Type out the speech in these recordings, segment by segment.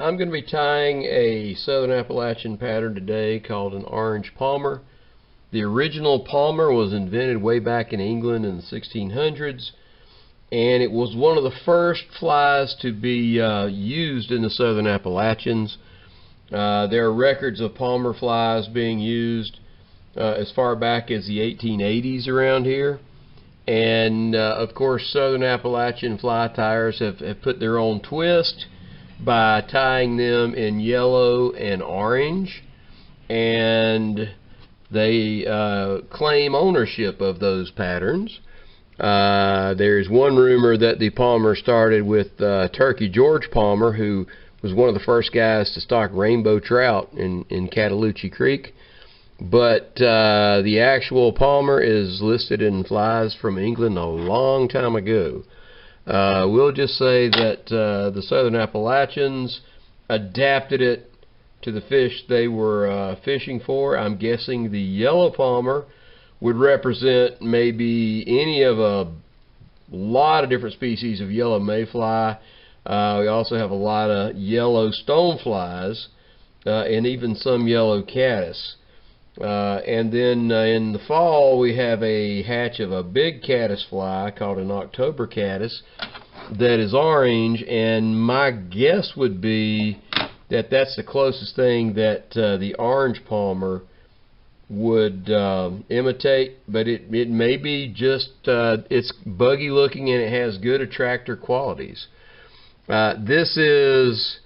I'm going to be tying a Southern Appalachian pattern today called an orange palmer. The original palmer was invented way back in England in the 1600s, and it was one of the first flies to be used in the Southern Appalachians. There are records of palmer flies being used as far back as the 1880s around here. And of course, Southern Appalachian fly tiers have put their own twist by tying them in yellow and orange, and they claim ownership of those patterns. There's one rumor that the palmer started with Turkey George Palmer, who was one of the first guys to stock rainbow trout in Cataloochee Creek. But the actual palmer is listed in flies from England a long time ago. We'll just say that the Southern Appalachians adapted it to the fish they were fishing for. I'm guessing the yellow palmer would represent maybe any of a lot of different species of yellow mayfly. We also have a lot of yellow stoneflies and even some yellow caddis. And then in the fall we have a hatch of a big caddis fly called an October caddis that is orange, and my guess would be that that's the closest thing that the orange palmer would imitate, but it may be just it's buggy looking and it has good attractor qualities. This is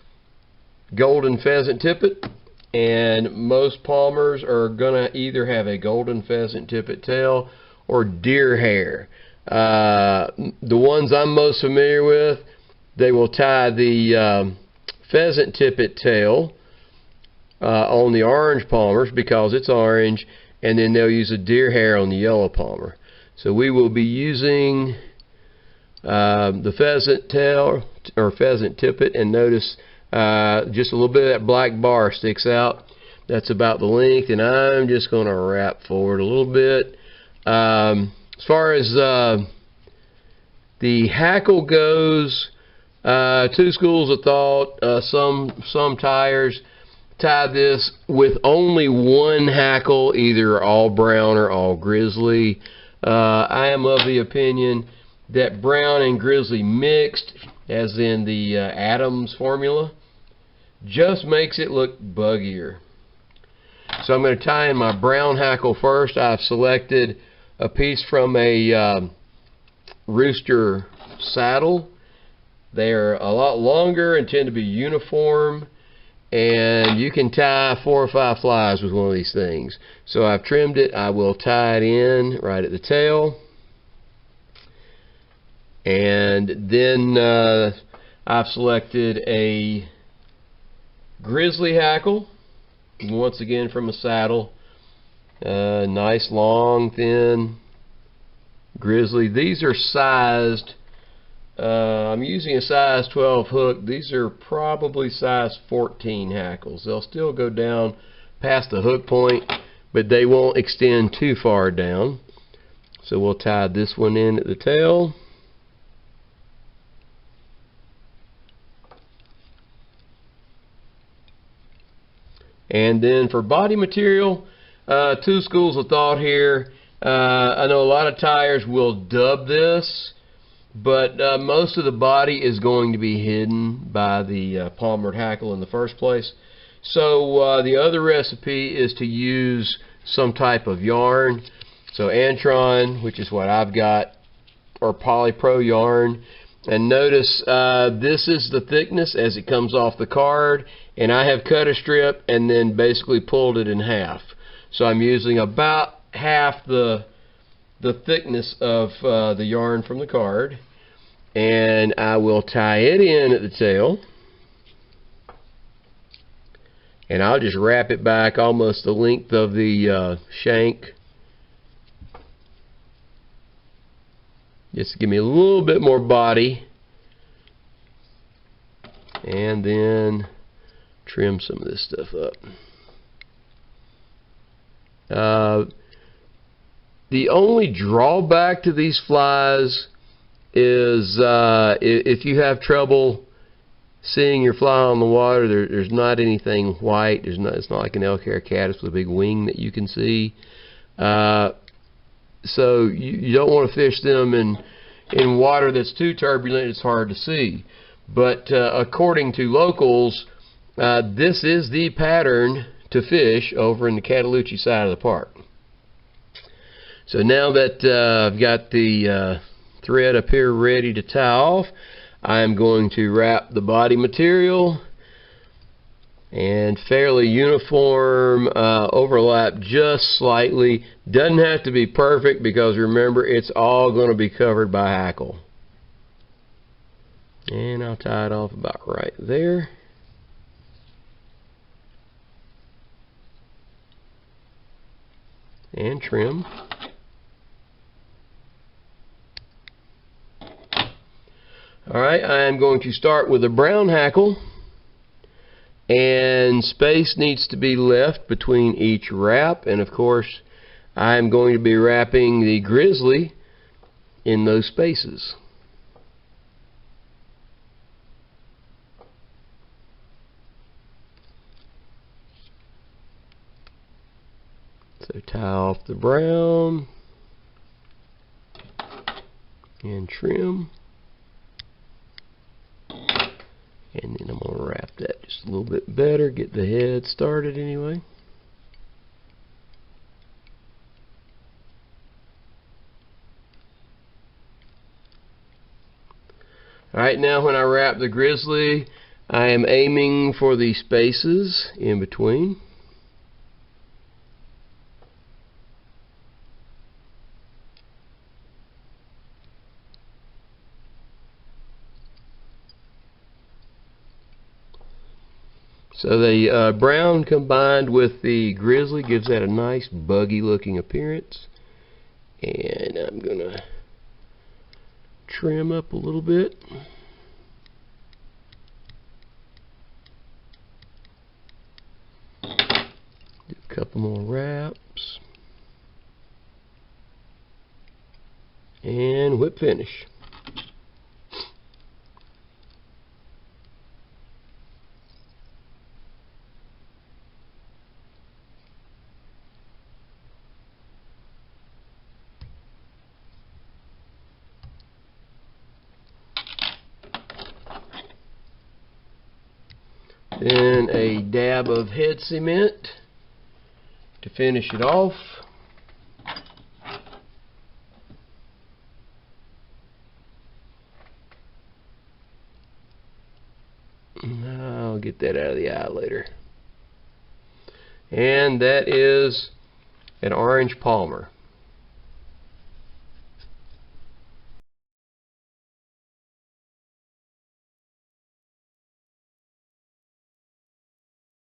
golden pheasant tippet, and most palmers are going to either have a golden pheasant tippet tail or deer hair. The ones I'm most familiar with, they will tie the pheasant tippet tail on the orange palmers because it's orange, and then they'll use a deer hair on the yellow palmer. So we will be using the pheasant tail or pheasant tippet, and notice just a little bit of that black bar sticks out. That's about the length, and I'm just going to wrap forward a little bit. As far as the hackle goes, two schools of thought. Some tiers tie this with only one hackle, either all brown or all grizzly. I am of the opinion that brown and grizzly mixed, as in the Adams formula, just makes it look buggier. So I'm going to tie in my brown hackle first. I've selected a piece from a rooster saddle. They're a lot longer and tend to be uniform, and you can tie 4 or 5 flies with one of these things. So I've trimmed it. I will tie it in right at the tail, and then I've selected a grizzly hackle, once again from a saddle. Nice long thin grizzly. These are sized, I'm using a size 12 hook. These are probably size 14 hackles. They'll still go down past the hook point, but they won't extend too far down. So we'll tie this one in at the tail. And then for body material, two schools of thought here. I know a lot of tiers will dub this, but most of the body is going to be hidden by the palmered hackle in the first place. So the other recipe is to use some type of yarn. So Antron, which is what I've got, or Polypro yarn. And notice this is the thickness as it comes off the card, and I have cut a strip and then basically pulled it in half. So I'm using about half the thickness of the yarn from the card, and I will tie it in at the tail, and I'll just wrap it back almost the length of the shank, just to give me a little bit more body, and then trim some of this stuff up. The only drawback to these flies is if you have trouble seeing your fly on the water. There's not anything white. It's not like an elk hair caddis with a big wing that you can see. So you don't want to fish them in water that's too turbulent. It's hard to see. But according to locals, this is the pattern to fish over in the Cataloochee side of the park. So now that I've got the thread up here ready to tie off, I'm going to wrap the body material and fairly uniform, overlap just slightly. Doesn't have to be perfect because remember, it's all going to be covered by hackle. And I'll tie it off about right there. And trim. Alright, I am going to start with a brown hackle, and space needs to be left between each wrap, and of course I am going to be wrapping the grizzly in those spaces. So tie off the brown and trim. And then I'm going to wrap that just a little bit better, get the head started anyway. Alright, now when I wrap the grizzly, I am aiming for the spaces in between. So the brown combined with the grizzly gives that a nice buggy looking appearance. And I'm going to trim up a little bit. Do a couple more wraps. And whip finish. Then a dab of head cement to finish it off. I'll get that out of the eye later. And that is an orange palmer.